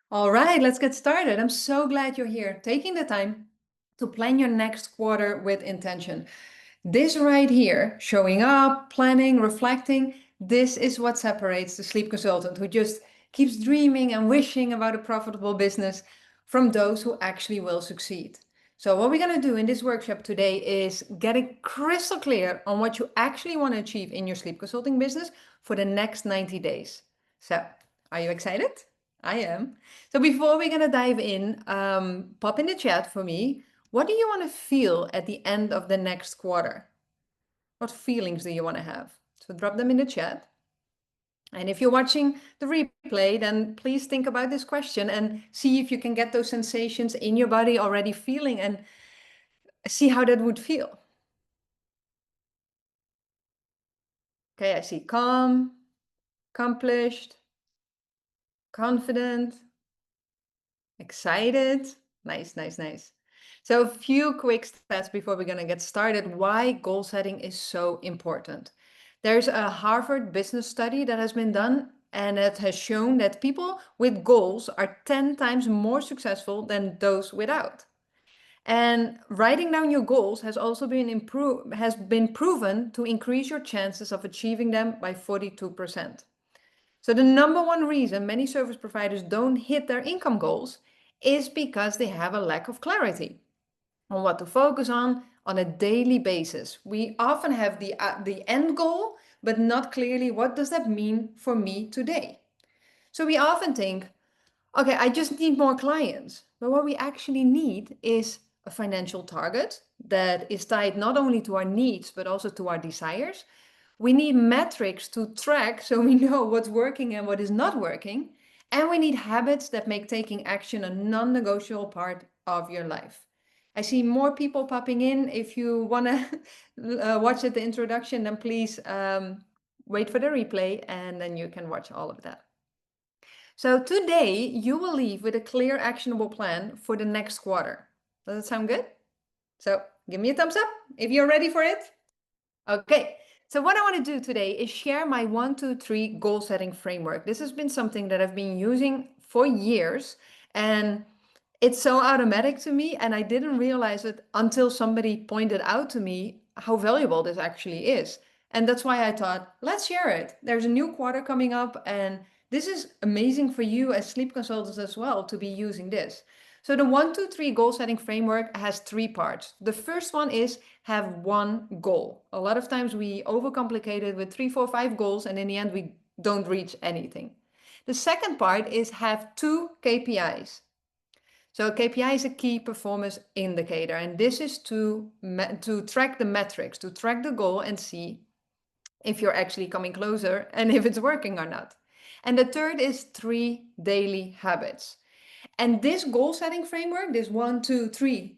All right, let's get started. I'm so glad you're here, taking the time to plan your next quarter with intention. This right here, showing up, planning, reflecting, this is what separates the sleep consultant who just keeps dreaming and wishing about a profitable business from those who actually will succeed. So, what we're going to do in this workshop today is getting crystal clear on what you actually want to achieve in your sleep consulting business for the next 90 days. So, are you excited? I am. So before we're gonna dive in, pop in the chat for me. What do you want to feel at the end of the next quarter? What feelings do you want to have? So drop them in the chat. And if you're watching the replay, then please think about this question and see if you can get those sensations in your body already feeling and see how that would feel. Okay, I see calm, accomplished, confident, excited. Nice, nice, nice. So a few quick stats before we're going to get started. Why goal setting is so important. There's a Harvard business study that has been done, and it has shown that people with goals are 10 times more successful than those without. And writing down your goals has also been proven to increase your chances of achieving them by 42%. So the number one reason many service providers don't hit their income goals is because they have a lack of clarity on what to focus on a daily basis. We often have the end goal, but not clearly what does that mean for me today. So we often think, okay, I just need more clients. But what we actually need is a financial target that is tied not only to our needs, but also to our desires. We need metrics to track so we know what's working and what is not working. And we need habits that make taking action a non-negotiable part of your life. I see more people popping in. If you want to watch at the introduction, then please wait for the replay and then you can watch all of that. So today you will leave with a clear, actionable plan for the next quarter. Does that sound good? So give me a thumbs up if you're ready for it. Okay, so what I want to do today is share my 1, 2, 3 goal setting framework. This has been something that I've been using for years, and it's so automatic to me, and I didn't realize it until somebody pointed out to me how valuable this actually is. And that's why I thought, let's share it. There's a new quarter coming up, and this is amazing for you as sleep consultants as well to be using this. So the 1, 2, 3 goal setting framework has 3 parts. The first one is have one goal. A lot of times we overcomplicate it with 3, 4, 5 goals, and in the end we don't reach anything. The second part is have 2 KPIs. So KPI is a key performance indicator, and this is to track the metrics, to track the goal and see if you're actually coming closer and if it's working or not. And the third is 3 daily habits. And this goal setting framework, this 1, 2, 3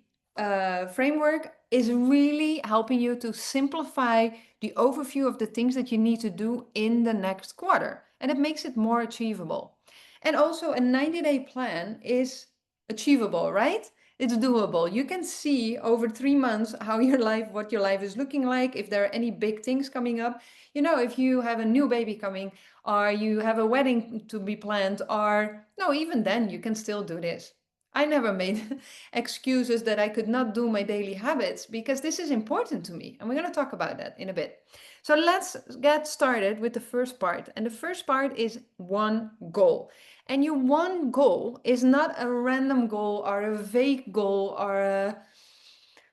framework is really helping you to simplify the overview of the things that you need to do in the next quarter. And it makes it more achievable. And also a 90-day plan is achievable, right? It's doable. You can see over 3 months what your life is looking like, if there are any big things coming up. You know, if you have a new baby coming, or you have a wedding to be planned, or no, even then you can still do this. I never made excuses that I could not do my daily habits because this is important to me. And we're going to talk about that in a bit. So let's get started with the first part. And the first part is one goal. And your one goal is not a random goal or a vague goal or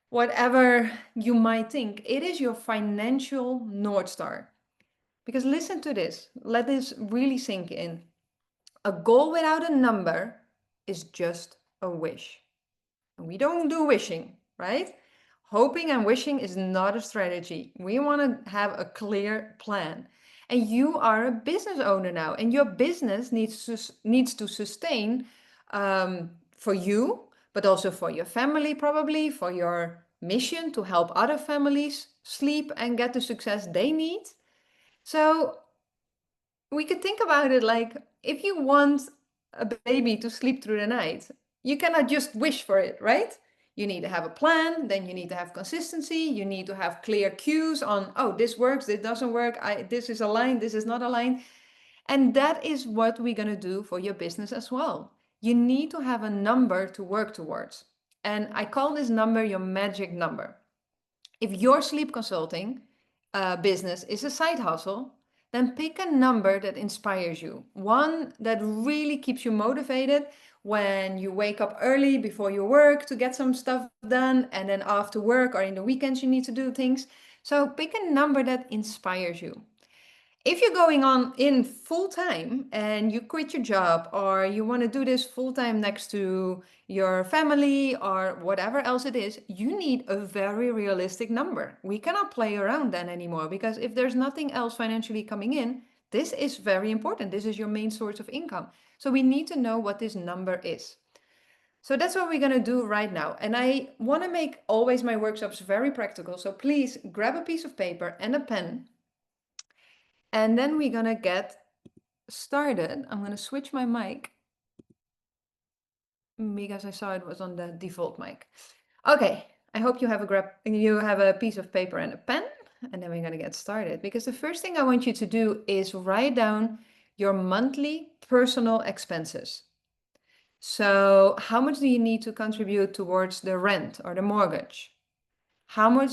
whatever you might think. It is your financial North Star. Because listen to this, let this really sink in. A goal without a number is just a wish. And we don't do wishing, right? Hoping and wishing is not a strategy. We want to have a clear plan. And you are a business owner now, and your business needs to sustain for you, but also for your family, probably for your mission to help other families sleep and get the success they need. So we could think about it like if you want a baby to sleep through the night, you cannot just wish for it, right? You need to have a plan, then you need to have consistency, you need to have clear cues on, oh, this works, this doesn't work, this is aligned, this is not aligned. And that is what we're going to do for your business as well. you need to have a number to work towards. And I call this number your magic number. If your sleep consulting business is a side hustle, then pick a number that inspires you. One that really keeps you motivated when you wake up early before your work to get some stuff done, and then after work or in the weekends you need to do things. So pick a number that inspires you. If you're going on in full time and you quit your job, or you want to do this full time next to your family or whatever else it is, you need a very realistic number. We cannot play around then anymore, because if there's nothing else financially coming in, this is very important. This is your main source of income. So we need to know what this number is. So that's what we're going to do right now. And I want to make always my workshops very practical. So please grab a piece of paper and a pen. And then we're gonna get started. I'm gonna switch my mic because I saw it was on the default mic. Okay, I hope you have a piece of paper and a pen, and then we're gonna get started. Because the first thing I want you to do is write down your monthly personal expenses. So how much do you need to contribute towards the rent or the mortgage? How much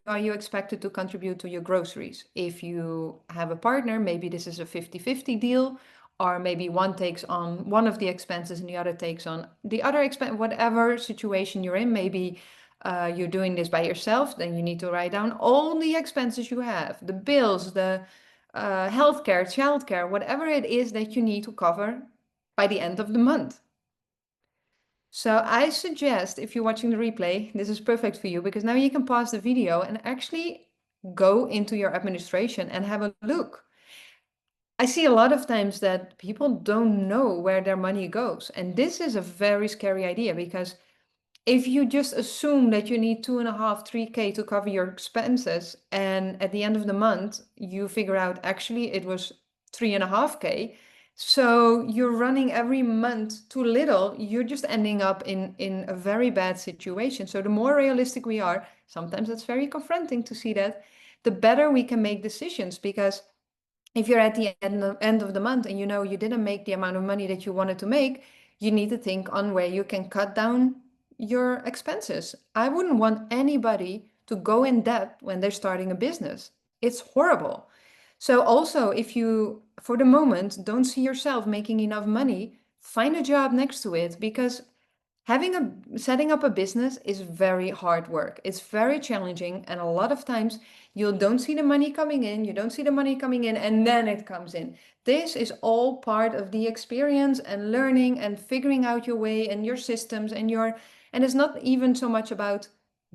are you expected to contribute to your groceries? If you have a partner, maybe this is a 50-50 deal, or maybe one takes on one of the expenses and the other takes on the other expense, whatever situation you're in. Maybe you're doing this by yourself, then you need to write down all the expenses you have, the bills, the healthcare, childcare, whatever it is that you need to cover by the end of the month. So I suggest, if you're watching the replay, this is perfect for you, because now you can pause the video and actually go into your administration and have a look. I see a lot of times that people don't know where their money goes. And this is a very scary idea, because if you just assume that you need 2.5, 3K to cover your expenses, and at the end of the month, you figure out actually it was 3.5K. So you're running every month too little, you're just ending up in a very bad situation. So the more realistic we are, sometimes it's very confronting to see that, the better we can make decisions. Because if you're at the end of the month and you know you didn't make the amount of money that you wanted to make, you need to think on where you can cut down your expenses. I wouldn't want anybody to go in debt when they're starting a business. It's horrible. So also, if you, for the moment, don't see yourself making enough money, find a job next to it, because setting up a business is very hard work. It's very challenging, and a lot of times you don't see the money coming in, and then it comes in. This is all part of the experience and learning and figuring out your way and your systems and it's not even so much about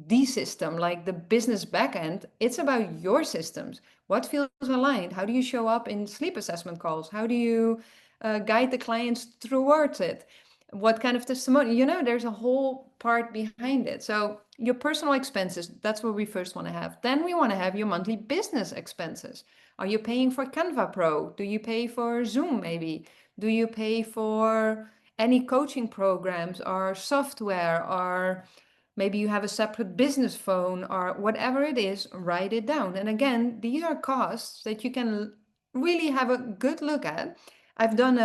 the system, like the business backend. It's about your systems. What feels aligned? How do you show up in sleep assessment calls? How do you guide the clients towards it? What kind of testimony? There's a whole part behind it. So your personal expenses, that's what we first want to have. Then we want to have your monthly business expenses. Are you paying for Canva Pro? Do you pay for Zoom maybe? Do you pay for any coaching programs or software, or maybe you have a separate business phone, or whatever it is? Write it down. And again, these are costs that you can really have a good look at. I've done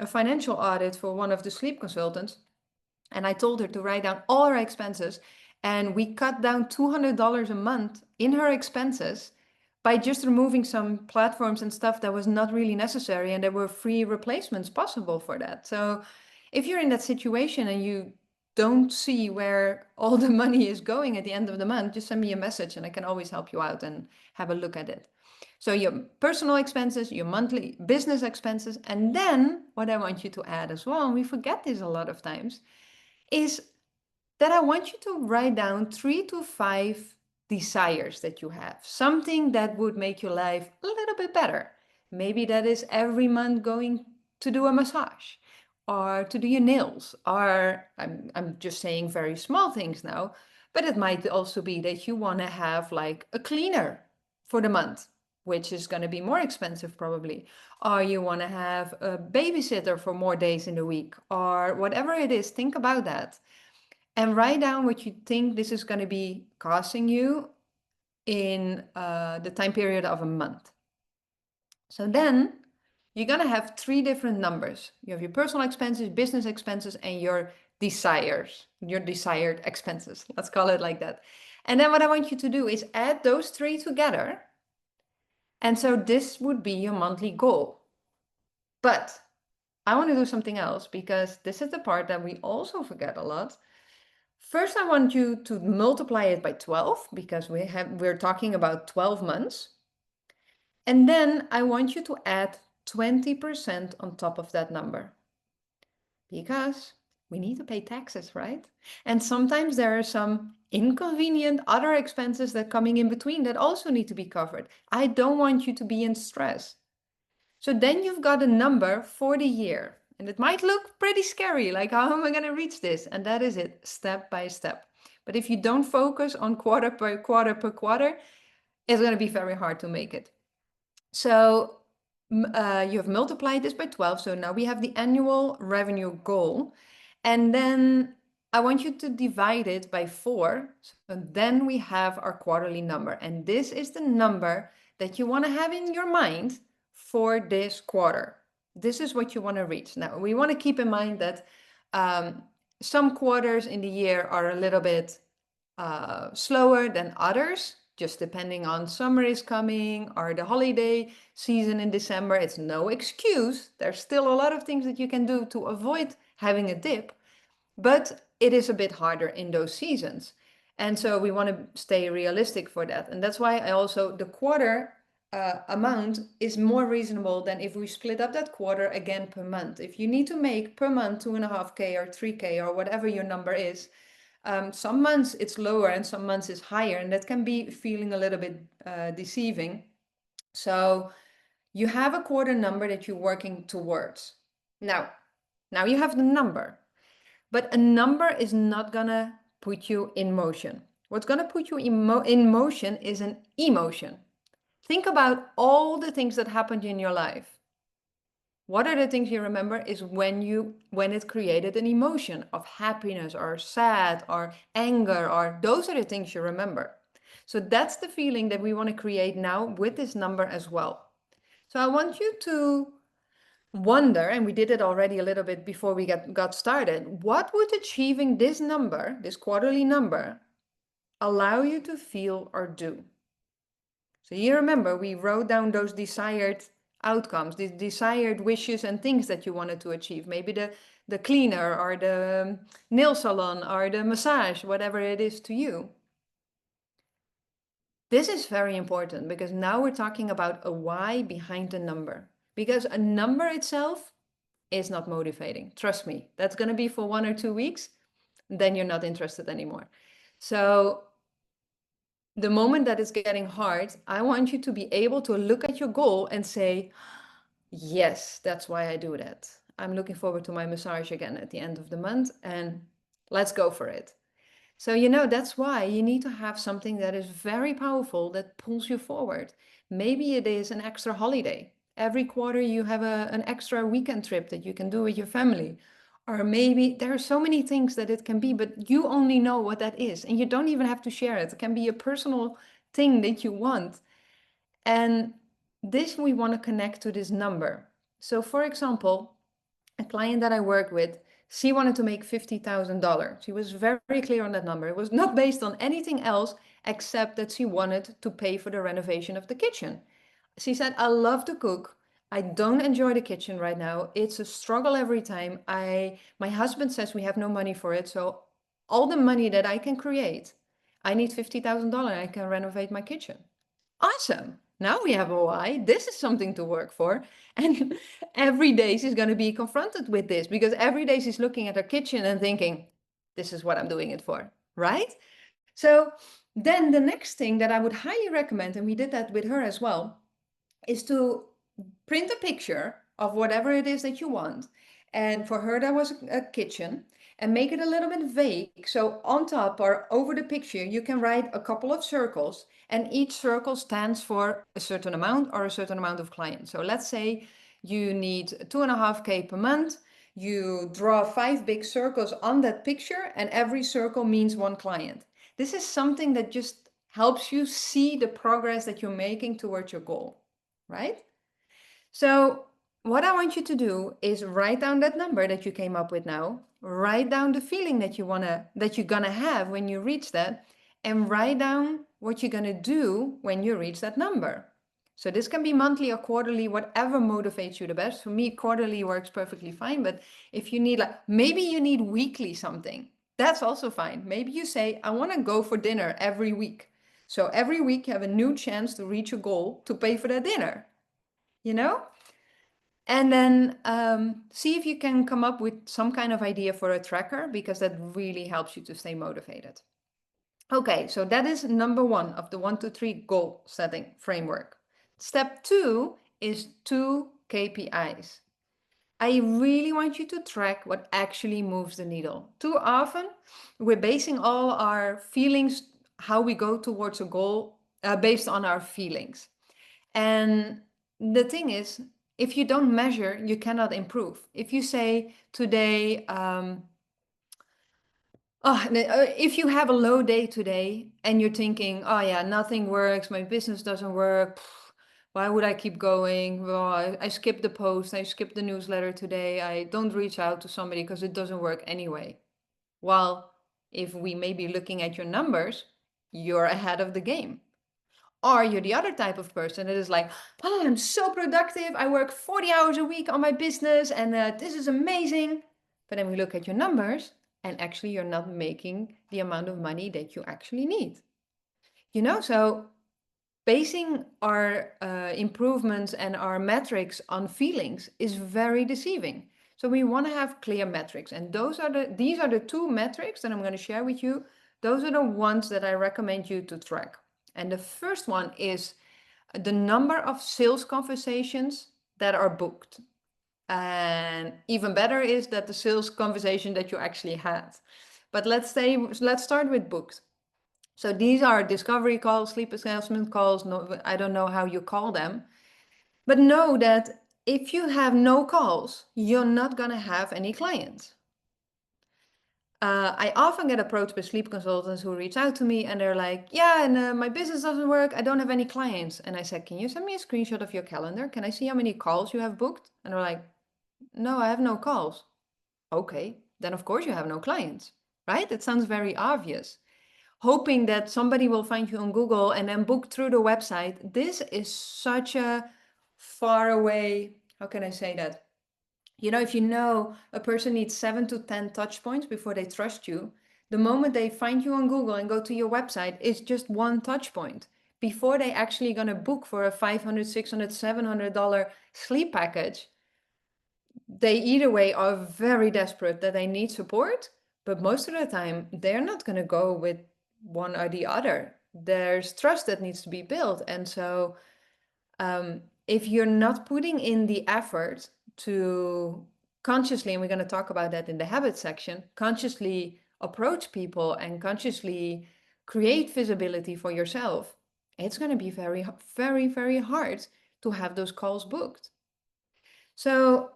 a financial audit for one of the sleep consultants, and I told her to write down all her expenses, and we cut down $200 a month in her expenses by just removing some platforms and stuff that was not really necessary, and there were free replacements possible for that. So if you're in that situation and you don't see where all the money is going at the end of the month, just send me a message and I can always help you out and have a look at it. So your personal expenses, your monthly business expenses, and then what I want you to add as well, and we forget this a lot of times, is that I want you to write down 3 to 5 desires that you have, something that would make your life a little bit better. Maybe that is every month going to do a massage or to do your nails, or I'm just saying very small things now, but it might also be that you want to have like a cleaner for the month, which is going to be more expensive probably, or you want to have a babysitter for more days in the week, or whatever it is. Think about that and write down what you think this is going to be costing you in the time period of a month. So then you're going to have three different numbers. You have your personal expenses, business expenses, and your desires, your desired expenses. Let's call it like that. And then what I want you to do is add those three together. And so this would be your monthly goal. But I want to do something else, because this is the part that we also forget a lot. First, I want you to multiply it by 12, because we're talking about 12 months. And then I want you to add 20% on top of that number, because we need to pay taxes, right? And sometimes there are some inconvenient other expenses that coming in between that also need to be covered. I don't want you to be in stress. So then you've got a number for the year. And it might look pretty scary, like how am I going to reach this? And that is it, step by step. But if you don't focus on quarter per quarter per quarter, it's going to be very hard to make it. So you have multiplied this by 12. So now we have the annual revenue goal. And then I want you to divide it by 4. So then we have our quarterly number. And this is the number that you want to have in your mind for this quarter. This is what you want to reach. Now, we want to keep in mind that some quarters in the year are a little bit slower than others, just depending on summer is coming or the holiday season in December. It's no excuse. There's still a lot of things that you can do to avoid having a dip, but it is a bit harder in those seasons. And so we want to stay realistic for that. And that's why I also, the quarter amount is more reasonable than if we split up that quarter again per month. If you need to make per month 2.5K or 3K or whatever your number is, some months it's lower and some months it's higher, and that can be feeling a little bit deceiving. So you have a quarter number that you're working towards. Now you have the number, but a number is not gonna put you in motion. What's gonna put you in motion is an emotion. Think about all the things that happened in your life. What are the things you remember is when it created an emotion of happiness or sad or anger, or those are the things you remember. So that's the feeling that we want to create now with this number as well. So I want you to wonder, and we did it already a little bit before we got started, what would achieving this number, this quarterly number, allow you to feel or do? So you remember we wrote down those desired outcomes, the desired wishes and things that you wanted to achieve. Maybe the cleaner or the nail salon or the massage, whatever it is to you. This is very important, because now we're talking about a why behind the number. Because a number itself is not motivating. Trust me, that's going to be for 1 or 2 weeks. Then you're not interested anymore. So the moment that it's getting hard, I want you to be able to look at your goal and say, yes, that's why I do that. I'm looking forward to my massage again at the end of the month, and let's go for it. So, that's why you need to have something that is very powerful that pulls you forward. Maybe it is an extra holiday. Every quarter you have an extra weekend trip that you can do with your family. Or maybe there are so many things that it can be, but you only know what that is. And you don't even have to share it. It can be a personal thing that you want. And this, we want to connect to this number. So for example, a client that I work with, she wanted to make $50,000. She was very clear on that number. It was not based on anything else except that she wanted to pay for the renovation of the kitchen. She said, I love to cook. I don't enjoy the kitchen right now. It's a struggle every time. My husband says we have no money for it. So all the money that I can create, I need $50,000. I can renovate my kitchen. Awesome. Now we have a why. This is something to work for. And every day she's going to be confronted with this, because every day she's looking at her kitchen and thinking, this is what I'm doing it for, right? So then the next thing that I would highly recommend, and we did that with her as well, is to print a picture of whatever it is that you want. And for her, that was a kitchen, and make it a little bit vague. So on top or over the picture, you can write a couple of circles, and each circle stands for a certain amount or a certain amount of clients. So let's say you need 2.5K per month. You draw 5 big circles on that picture, and every circle means 1 client. This is something that just helps you see the progress that you're making towards your goal, right? So what I want you to do is write down that number that you came up with now, write down the feeling that you're gonna have when you reach that, and write down what you're gonna do when you reach that number. So this can be monthly or quarterly, whatever motivates you the best. For me, quarterly works perfectly fine, but if you need, like, maybe you need weekly something, that's also fine. Maybe you say, I want to go for dinner every week. So every week you have a new chance to reach a goal to pay for that dinner, you know? And then see if you can come up with some kind of idea for a tracker, because that really helps you to stay motivated. Okay, so that is number one of the 1, 2, 3 goal setting framework. Step 2 is 2 KPIs. I really want you to track what actually moves the needle. Too often, we're basing all our feelings, how we go towards a goal, based on our feelings. And the thing is, if you don't measure, you cannot improve. If you say today, if you have a low day today and you're thinking, oh yeah, nothing works, my business doesn't work, why would I keep going? Well, I skipped the post, I skipped the newsletter today, I don't reach out to somebody because it doesn't work anyway. Well, if we may be looking at your numbers, you're ahead of the game. Or you're the other type of person that is like, oh, I'm so productive. I work 40 hours a week on my business and this is amazing. But then we look at your numbers and actually you're not making the amount of money that you actually need. So basing our improvements and our metrics on feelings is very deceiving. So we want to have clear metrics. And these are the 2 metrics that I'm going to share with you. Those are the ones that I recommend you to track. And the first one is the number of sales conversations that are booked. And even better is that the sales conversation that you actually had. But let's start with booked. So these are discovery calls, sleep assessment calls. No, I don't know how you call them. But know that if you have no calls, you're not going to have any clients. I often get approached by sleep consultants who reach out to me and they're like, yeah, and my business doesn't work. I don't have any clients. And I said, can you send me a screenshot of your calendar? Can I see how many calls you have booked? And they're like, no, I have no calls. Okay, then of course you have no clients, right? It sounds very obvious. Hoping that somebody will find you on Google and then book through the website. This is such a far away, how can I say that? If you know a person needs 7 to 10 touch points before they trust you, the moment they find you on Google and go to your website, it's just one touch point. Before they actually going to book for a $500, $600, $700 sleep package, they either way are very desperate that they need support, but most of the time they're not going to go with one or the other. There's trust that needs to be built. And so if you're not putting in the effort to consciously, and we're going to talk about that in the habit section, consciously approach people and consciously create visibility for yourself, it's going to be very, very, very hard to have those calls booked. So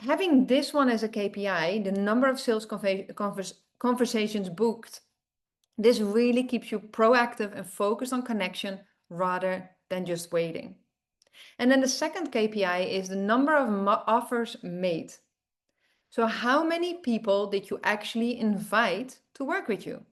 having this one as a KPI, the number of sales conversations booked, this really keeps you proactive and focused on connection rather than just waiting. And then the second KPI is the number of offers made. So how many people did you actually invite to work with you?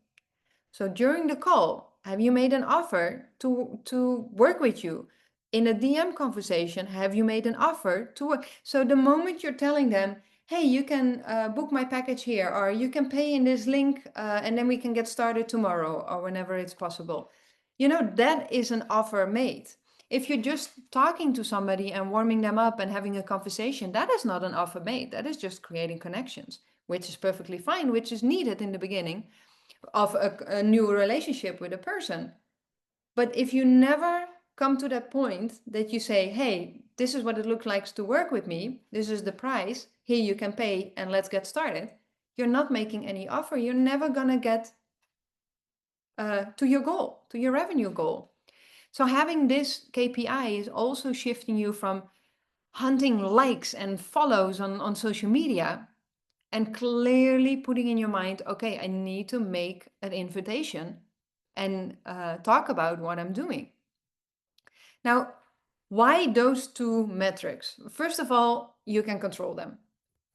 So during the call, have you made an offer to work with you? In a DM conversation, have you made an offer to work? So the moment you're telling them, hey, you can book my package here, or you can pay in this link, and then we can get started tomorrow or whenever it's possible. That is an offer made. If you're just talking to somebody and warming them up and having a conversation, that is not an offer made. That is just creating connections, which is perfectly fine, which is needed in the beginning of a new relationship with a person. But if you never come to that point that you say, hey, this is what it looks like to work with me, this is the price, here you can pay and let's get started, you're not making any offer. You're never going to get to your goal, to your revenue goal. So having this KPI is also shifting you from hunting likes and follows on social media and clearly putting in your mind, okay, I need to make an invitation and talk about what I'm doing. Now, Why those two metrics? First of all, you can control them.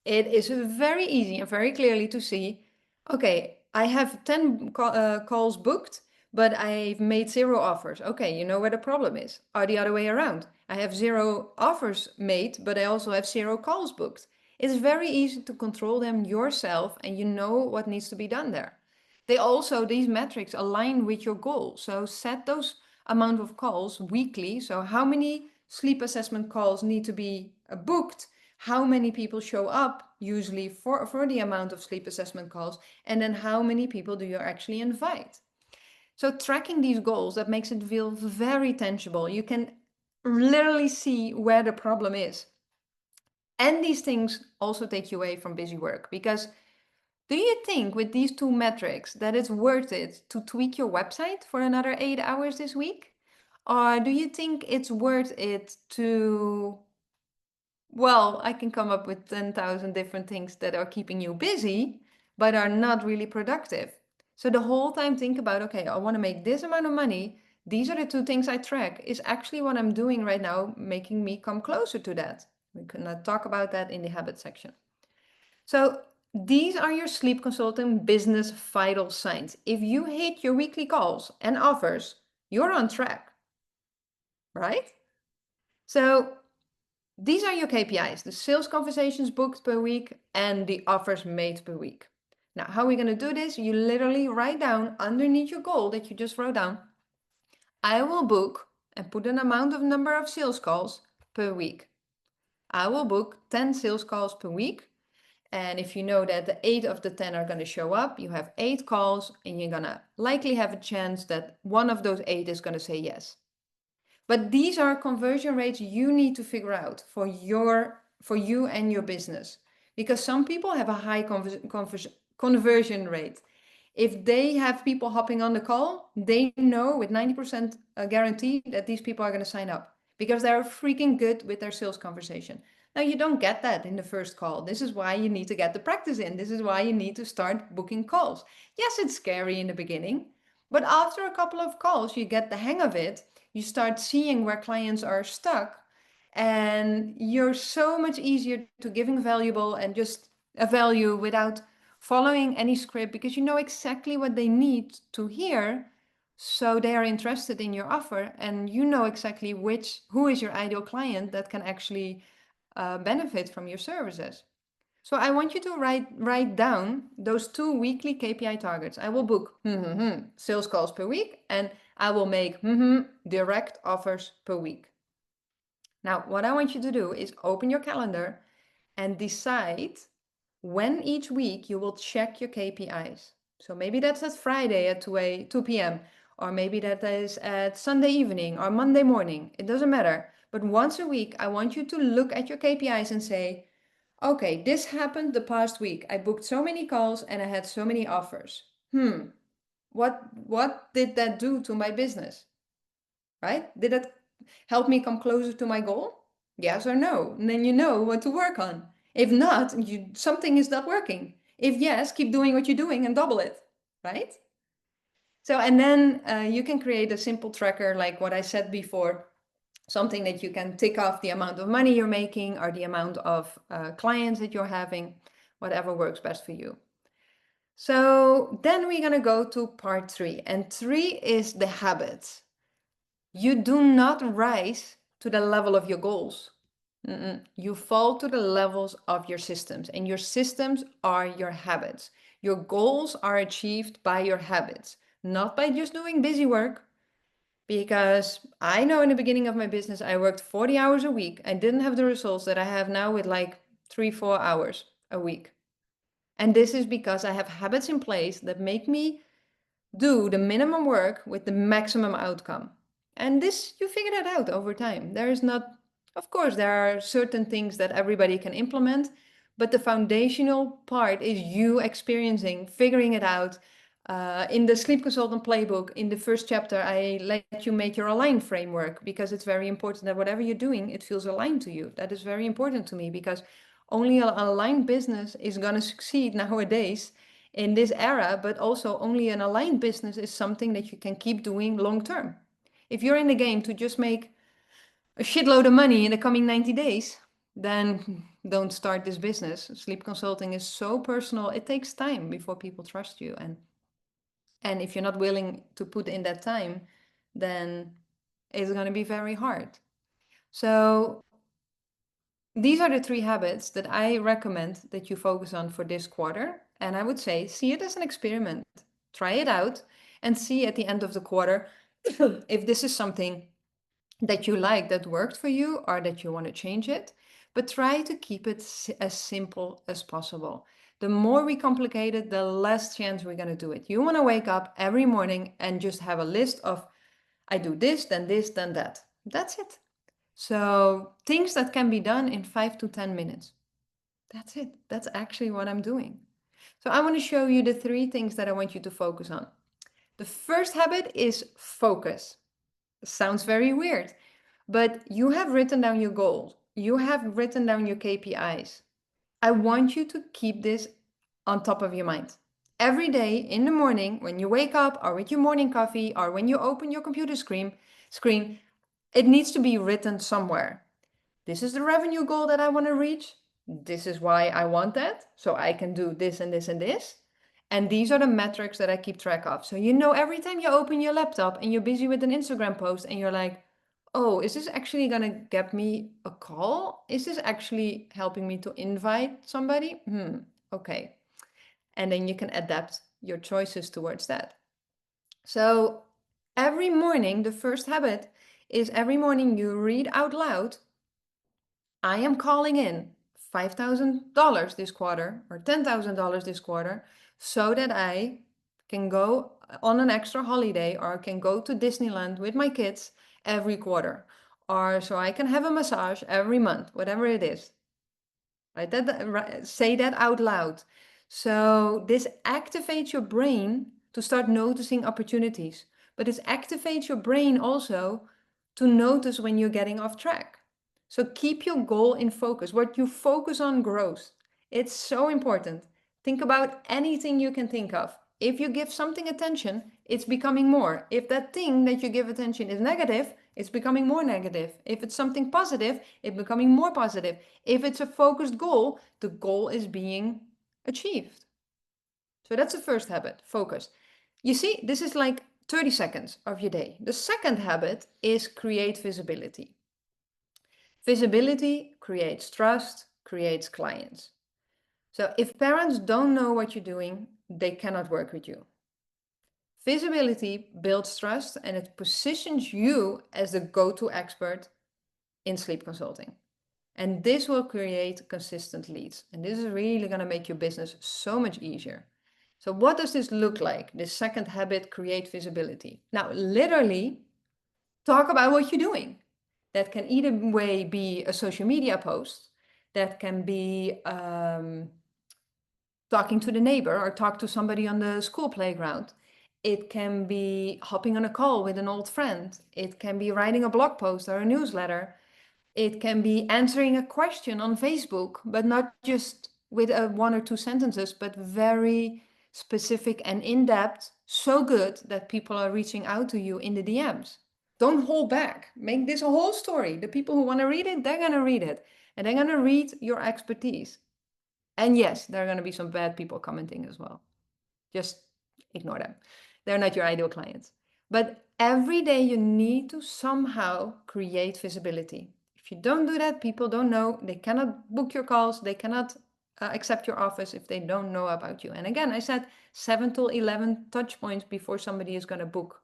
It is very easy and very clearly to see, okay, I have 10 calls booked, but I've made 0 offers. Okay, you know where the problem is. Or the other way around. I have 0 offers made, but I also have 0 calls booked. It's very easy to control them yourself, and you know what needs to be done there. These metrics align with your goal. So set those amount of calls weekly. So how many sleep assessment calls need to be booked, how many people show up usually for the amount of sleep assessment calls, and then how many people do you actually invite. So tracking these goals, that makes it feel very tangible. You can literally see where the problem is. And these things also take you away from busy work, because do you think with these two metrics that it's worth it to tweak your website for another 8 hours this week? Or do you think it's worth it to, well, I can come up with 10,000 different things that are keeping you busy, but are not really productive? So the whole time think about, okay, I want to make this amount of money. These are the two things I track. Is actually what I'm doing right now making me come closer to that? We can talk about that in the habit section. So these are your sleep consulting business vital signs. If you hit your weekly calls and offers, you're on track, right? So these are your KPIs, the sales conversations booked per week and the offers made per week. Now, how are we going to do this? You literally write down underneath your goal that you just wrote down, I will book, and put an amount of number of sales calls per week. I will book 10 sales calls per week. And if you know that the 8 of the 10 are going to show up, you have 8 calls, and you're going to likely have a chance that one of those 8 is going to say yes. But these are conversion rates you need to figure out for you and your business, because some people have a high conversion rate. If they have people hopping on the call, they know with 90% guarantee that these people are going to sign up because they're freaking good with their sales conversation. Now, you don't get that in the first call. This is why you need to get the practice in. This is why you need to start booking calls. Yes, it's scary in the beginning, but after a couple of calls, you get the hang of it. You start seeing where clients are stuck, and you're so much easier to giving valuable and just a value without following any script, because you know exactly what they need to hear, so they are interested in your offer, and you know exactly who is your ideal client that can actually benefit from your services. So I want you to write down those 2 weekly KPI targets. I will book sales calls per week, and I will make direct offers per week. Now, what I want you to do is open your calendar and decide when each week you will check your KPIs. So maybe that's at Friday at 2 p.m., or maybe that is at Sunday evening or Monday morning. It doesn't matter. But once a week, I want you to look at your KPIs and say, okay, this happened the past week. I booked so many calls and I had so many offers. What did that do to my business? Right? Did it help me come closer to my goal? Yes or no? And then you know what to work on. If not, something is not working. If yes, keep doing what you're doing and double it, right? So, and then you can create a simple tracker like what I said before, something that you can tick off the amount of money you're making or the amount of clients that you're having, whatever works best for you. So then we're going to go to part 3, and 3 is the habits. You do not rise to the level of your goals. You fall to the levels of your systems, and your systems are your habits. Your goals are achieved by your habits, not by just doing busy work. Because I know in the beginning of my business, I worked 40 hours a week. I didn't have the results that I have now with like 3-4 hours a week. And this is because I have habits in place that make me do the minimum work with the maximum outcome. And this, you figure that out over time. There is not, of course, there are certain things that everybody can implement, but the foundational part is you experiencing, figuring it out. In the Sleep Consultant Playbook, in the first chapter, I let you make your align framework, because it's very important that whatever you're doing, it feels aligned to you. That is very important to me, because only an aligned business is going to succeed nowadays in this era, but also only an aligned business is something that you can keep doing long term. If you're in the game to just make a shitload of money in the coming 90 days, then don't start this business. Sleep consulting is so personal. It takes time before people trust you. And if you're not willing to put in that time, then it's going to be very hard. So these are the 3 habits that I recommend that you focus on for this quarter. And I would say, see it as an experiment. Try it out and see at the end of the quarter if this is something that you like, that worked for you, or that you want to change it. But try to keep it as simple as possible. The more we complicate it, the less chance we're going to do it. You want to wake up every morning and just have a list of, I do this, then that. That's it. So things that can be done in 5 to 10 minutes. That's it. That's actually what I'm doing. So I want to show you the 3 things that I want you to focus on. The first habit is focus. Sounds very weird, but you have written down your goals. You have written down your KPIs. I want you to keep this on top of your mind. Every day in the morning, when you wake up, or with your morning coffee, or when you open your computer screen, it needs to be written somewhere. This is the revenue goal that I want to reach. This is why I want that. So I can do this and this and this. And these are the metrics that I keep track of. So you know, every time you open your laptop and you're busy with an Instagram post and you're like, oh, is this actually going to get me a call? Is this actually helping me to invite somebody? Okay. And then you can adapt your choices towards that. So every morning, the first habit is every morning you read out loud, I am calling in $5,000 this quarter or $10,000 this quarter so that I can go on an extra holiday or can go to Disneyland with my kids every quarter, or so I can have a massage every month, whatever it is. Right? Say that out loud. So this activates your brain to start noticing opportunities, but it activates your brain also to notice when you're getting off track. So keep your goal in focus. What you focus on grows. It's so important. Think about anything you can think of. If you give something attention, it's becoming more. If that thing that you give attention is negative, it's becoming more negative. If it's something positive, it's becoming more positive. If it's a focused goal, the goal is being achieved. So that's the first habit, focus. You see, this is like 30 seconds of your day. The second habit is create visibility. Visibility creates trust, creates clients. So if parents don't know what you're doing, they cannot work with you. Visibility builds trust and it positions you as the go-to expert in sleep consulting. And this will create consistent leads. And this is really going to make your business so much easier. So what does this look like? This second habit, create visibility. Now, literally talk about what you're doing. That can either way be a social media post, that can be talking to the neighbor or talk to somebody on the school playground. It can be hopping on a call with an old friend. It can be writing a blog post or a newsletter. It can be answering a question on Facebook, but not just with 1 or 2 sentences, but very specific and in-depth, so good that people are reaching out to you in the DMs. Don't hold back. Make this a whole story. The people who want to read it, they're going to read it. And they're going to read your expertise. And yes, there are going to be some bad people commenting as well. Just ignore them. They're not your ideal clients. But every day you need to somehow create visibility. If you don't do that, people don't know. They cannot book your calls. They cannot accept your offers if they don't know about you. And again, I said 7 to 11 touch points before somebody is going to book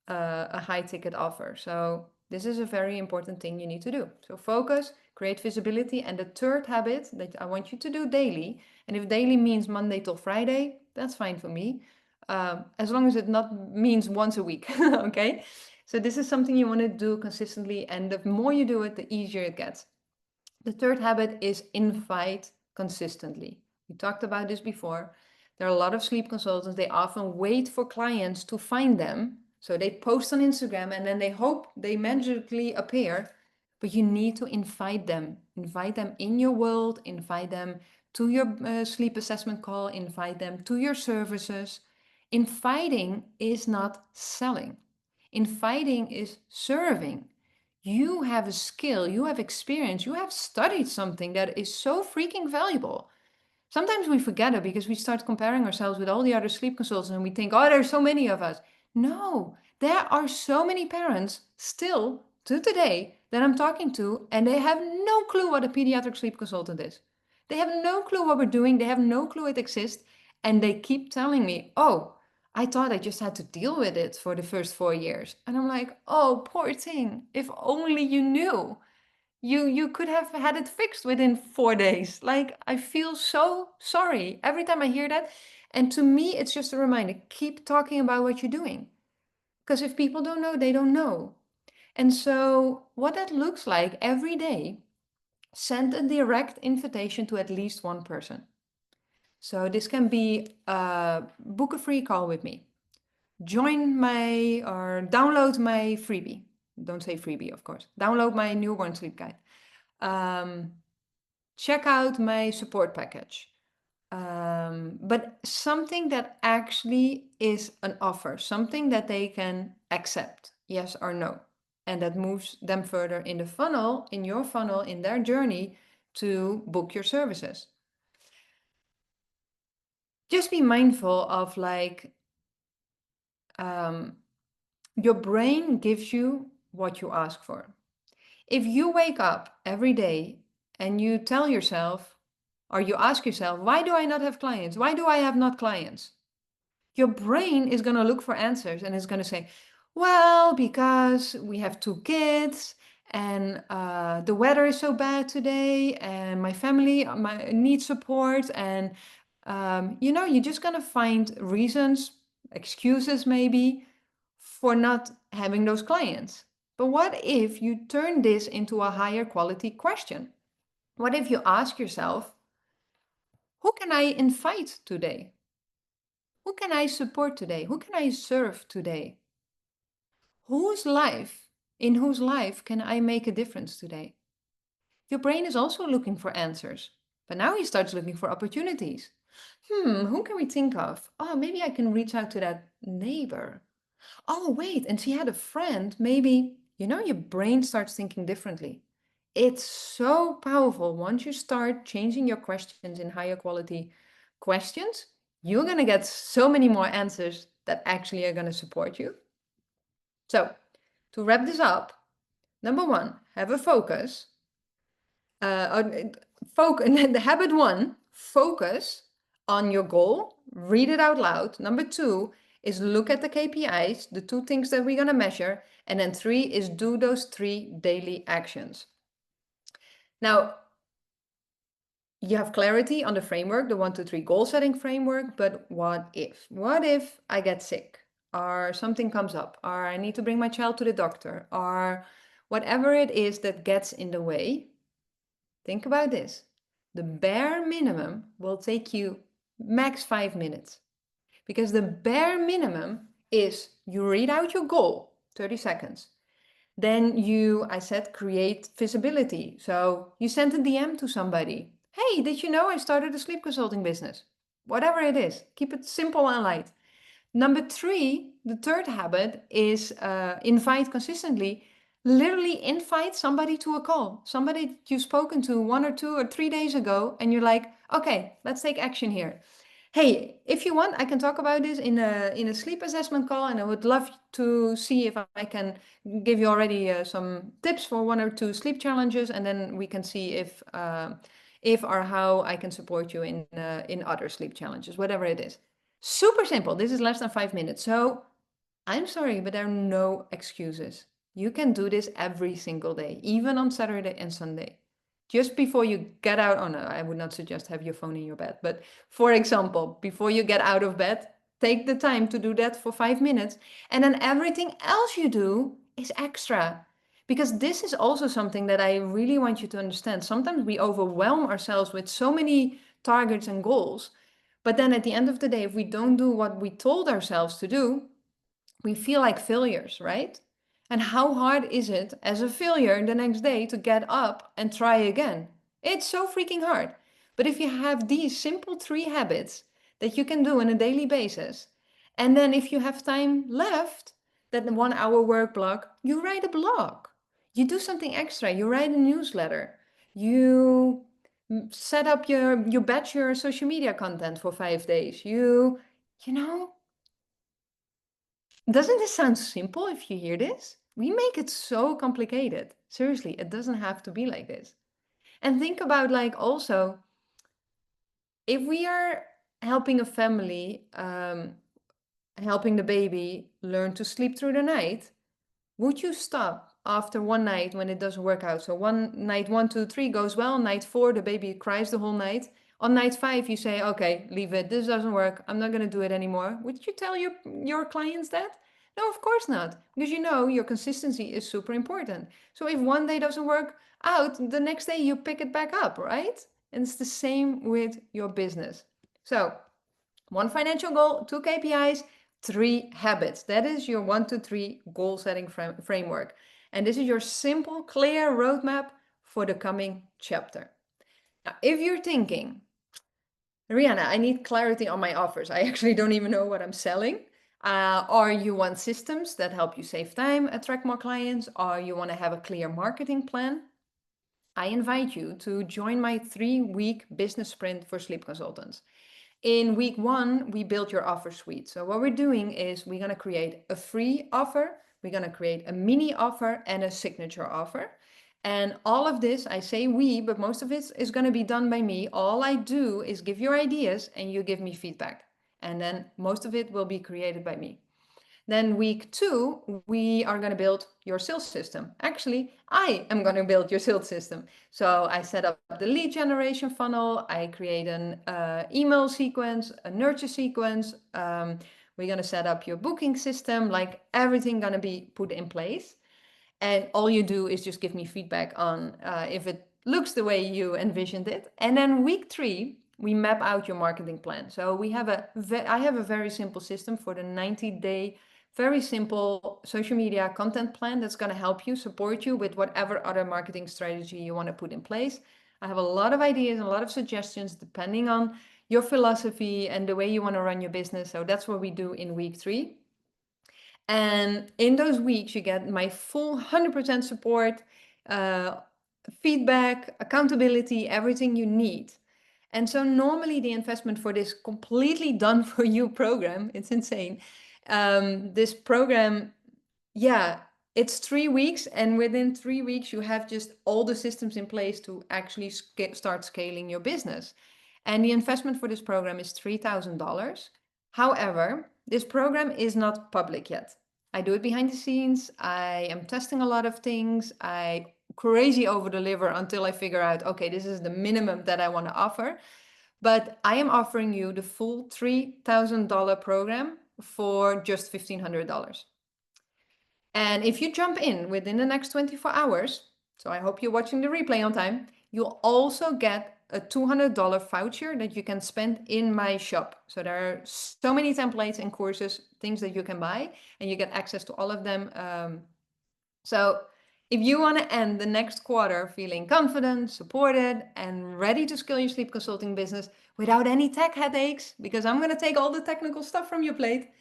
a high ticket offer. So this is a very important thing you need to do. So focus, create visibility. And the third habit that I want you to do daily, and if daily means Monday till Friday, that's fine for me. As long as it not means once a week, okay? So this is something you want to do consistently, and the more you do it, the easier it gets. The third habit is invite consistently. We talked about this before. There are a lot of sleep consultants, they often wait for clients to find them. So they post on Instagram and then they hope they magically appear, but you need to invite them. Invite them in your world, invite them to your sleep assessment call, invite them to your services. Inviting is not selling. Inviting is serving. You have a skill, you have experience, you have studied something that is so freaking valuable. Sometimes we forget it because we start comparing ourselves with all the other sleep consultants and we think, oh, there's so many of us. No, there are so many parents still to today that I'm talking to, and they have no clue what a pediatric sleep consultant is. They have no clue what we're doing. They have no clue it exists. And they keep telling me, oh, I thought I just had to deal with it for the first 4 years. And I'm like, oh, poor thing. If only you knew. You could have had it fixed within 4 days. Like, I feel so sorry every time I hear that. And to me, it's just a reminder, keep talking about what you're doing. Because if people don't know, they don't know. And so what that looks like every day, send a direct invitation to at least one person. So this can be book a free call with me. Join my or download my freebie. Don't say freebie, of course. Download my newborn sleep guide. Check out my support package. But something that actually is an offer, something that they can accept, yes or no. And that moves them further in the funnel, in your funnel, in their journey to book your services. Just be mindful of like, your brain gives you what you ask for. If you wake up every day and you tell yourself, or you ask yourself, why do I not have clients? Why do I have not clients? Your brain is going to look for answers and it's going to say, well, because we have 2 kids and the weather is so bad today and my family needs support. And, you're just going to find reasons, excuses maybe, for not having those clients. But what if you turn this into a higher quality question? What if you ask yourself, who can I invite today? Who can I support today? Who can I serve today? In whose life can I make a difference today? Your brain is also looking for answers, but now he starts looking for opportunities. Who can we think of? Oh, maybe I can reach out to that neighbor. Oh, wait, and she had a friend. Maybe, your brain starts thinking differently. It's so powerful. Once you start changing your questions in higher quality questions, you're going to get so many more answers that actually are going to support you. So, to wrap this up, number one, have a focus. The habit one, focus on your goal, read it out loud. Number two is look at the KPIs, the 2 things that we're going to measure. And then 3 is do those 3 daily actions. Now, you have clarity on the framework, the 1, 2, 3 goal setting framework, but what if? What if I get sick or something comes up or I need to bring my child to the doctor or whatever it is that gets in the way? Think about this. The bare minimum will take you max 5 minutes because the bare minimum is you read out your goal, 30 seconds. Then I said, create visibility. So you send a DM to somebody. Hey, did you know I started a sleep consulting business? Whatever it is, keep it simple and light. Number 3, the third habit is invite consistently. Literally invite somebody to a call. Somebody you've spoken to 1 or 2 or 3 days ago, and you're like, okay, let's take action here. Hey, if you want, I can talk about this in a sleep assessment call, and I would love to see if I can give you already some tips for 1 or 2 sleep challenges, and then we can see if or how I can support you in other sleep challenges, whatever it is. Super simple. This is less than 5 minutes. So I'm sorry, but there are no excuses. You can do this every single day, even on Saturday and Sunday. Just before you get out, oh no, I would not suggest have your phone in your bed. But for example, before you get out of bed, take the time to do that for 5 minutes. And then everything else you do is extra. Because this is also something that I really want you to understand. Sometimes we overwhelm ourselves with so many targets and goals. But then at the end of the day, if we don't do what we told ourselves to do, we feel like failures, right? And how hard is it as a failure the next day to get up and try again? It's so freaking hard. But if you have these simple 3 habits that you can do on a daily basis, and then if you have time left, that 1 hour work block, you write a blog. You do something extra. You write a newsletter. You set up you batch your social media content for 5 days. You know, doesn't this sound simple if you hear this? We make it so complicated. Seriously, it doesn't have to be like this. And think about like also, if we are helping a family, helping the baby learn to sleep through the night, would you stop after one night when it doesn't work out? So one night, 1, 2, 3 goes well. Night 4, the baby cries the whole night. On night 5, you say, okay, leave it. This doesn't work. I'm not going to do it anymore. Would you tell your clients that? No, of course not. Because you know your consistency is super important. So if one day doesn't work out, the next day you pick it back up, right? And it's the same with your business. So 1 financial goal, 2 KPIs, 3 habits. That is your 1, 2, 3 goal setting framework. And this is your simple, clear roadmap for the coming chapter. Now, if you're thinking, Rihanna, I need clarity on my offers. I actually don't even know what I'm selling. Or you want systems that help you save time, attract more clients, or you want to have a clear marketing plan, I invite you to join my 3-week business sprint for sleep consultants. In week 1, we build your offer suite. So what we're doing is we're going to create a free offer, we're going to create a mini offer and a signature offer. And all of this, I say we, but most of it is going to be done by me. All I do is give you ideas and you give me feedback. And then most of it will be created by me. Then week 2, we are going to build your sales system. Actually, I am going to build your sales system. So I set up the lead generation funnel. I create an email sequence, a nurture sequence. We're going to set up your booking system, like everything going to be put in place. And all you do is just give me feedback on if it looks the way you envisioned it. And then week 3, we map out your marketing plan. So I have a very simple system for the 90-day, very simple social media content plan that's going to help you, support you with whatever other marketing strategy you want to put in place. I have a lot of ideas and a lot of suggestions depending on your philosophy and the way you want to run your business. So that's what we do in week 3. And in those weeks, you get my full 100% support, uh, feedback, accountability, everything you need. And so normally the investment for this completely done for you program, it's insane. This program, yeah, it's 3 weeks. And within 3 weeks, you have just all the systems in place to actually start scaling your business. And the investment for this program is $3,000. However, this program is not public yet. I do it behind the scenes. I am testing a lot of things. I crazy over deliver until I figure out, okay, this is the minimum that I want to offer. But I am offering you the full $3,000 program for just $1,500. And if you jump in within the next 24 hours, so I hope you're watching the replay on time, you'll also get a $200 voucher that you can spend in my shop. So there are so many templates and courses, things that you can buy, and you get access to all of them. So if you want to end the next quarter feeling confident, supported, and ready to scale your sleep consulting business without any tech headaches, because I'm going to take all the technical stuff from your plate,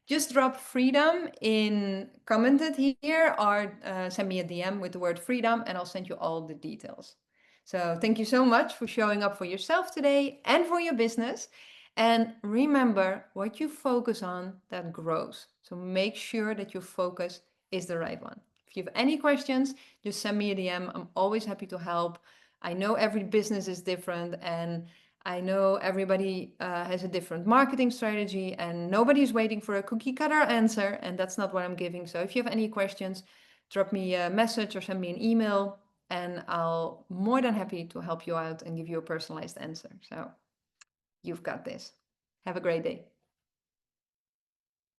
just drop freedom in commented here or send me a DM with the word freedom and I'll send you all the details. So thank you so much for showing up for yourself today and for your business. And remember, what you focus on, that grows. So make sure that your focus is the right one. If you have any questions, just send me a DM. I'm always happy to help. I know every business is different and I know everybody has a different marketing strategy and nobody's waiting for a cookie cutter answer, and that's not what I'm giving. So if you have any questions, drop me a message or send me an email and I'll more than happy to help you out and give you a personalized answer. So you've got this. Have a great day.